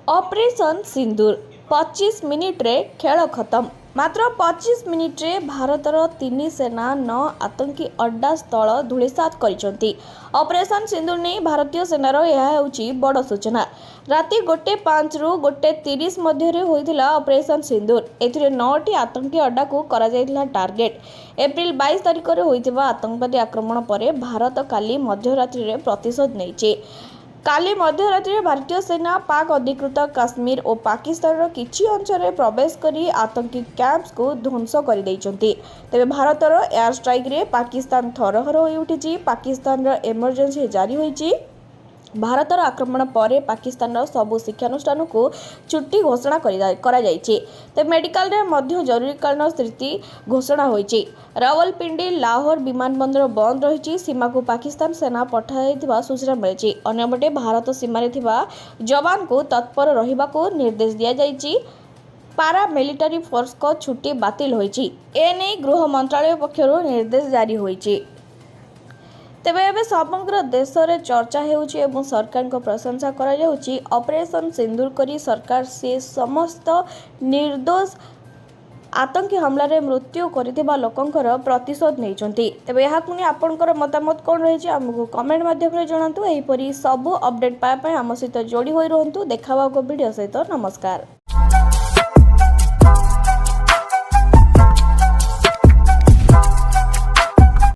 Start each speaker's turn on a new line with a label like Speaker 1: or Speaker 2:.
Speaker 1: Operation सिंदूर 25 minute रे खेल खत्म। मात्र 25 मिनिट रे भारतर 3 सेना 9 आतंकी अड्डा स्थल धूलिसात करिसंती। ऑपरेशन सिंदूर नहीं भारतीय सेनार यह होउची बड़ सूचना। राति 1:05 रु 1:30 मध्य होइथिला ऑपरेशन सिंदूर। एथिरे 9टी आतंकी अड्डा को करा जाइथिला टार्गेट। एप्रिल 22 तारिख रे होइथिबा आतंकवादी आक्रमण परे भारत काली मध्यरात्रि रे प्रतिशोध नेइचे। काली मध्यरात्रि भारतीय सेना पाक अधिकृत काश्मीर और पाकिस्तान किछि अंचल प्रवेश करी आतंकी कैंप्स को ध्वंस कर देइचंती। तेबे भारतर एयर स्ट्राइक रे पाकिस्तान थरहर होई उठिछि। पाकिस्तान रो इमरजेंसी जारी होईछि। भारतर आक्रमण पर पाकिस्तान सबु शिक्षानुष्ठान को छुट्टी घोषणा करा जाइछि। तेबे मेडिकल रे मध्य जरूरीकालीन स्थिति घोषणा होईछि। रावलपिंडी लाहौर विमानबंदर बंद रही। सीमा को पाकिस्तान सेना पठाइथिबा सूचना मिली। अन्यपटे भारत सीमा रे थिबा जवान को तत्पर रहिबा को निर्देश दिया जाइछि। पारा मिलिटारी फोर्स को छुट्टी बातिल होईछि। एने गृह मंत्रालय पक्षरु निर्देश जारी होईछि। तेबे एबे समग्र देश में चर्चा होउछि एवं सरकार को प्रशंसा करा जाउछि। ऑपरेशन सिंदूर करी सरकार से समस्त निर्दोष आतंकी हमला रे मृत्यु करिथिबा लोकंकर प्रतिशोध नेइचंती। तेबे एहा कुनी आपनकर मतामत कोन रहिछि हमकु कमेंट माध्यम रे जणांतु। एही परी सब अपडेट पाए हम सहित जोड़ी होई रहंतु। देखावा को वीडियो सहित नमस्कार।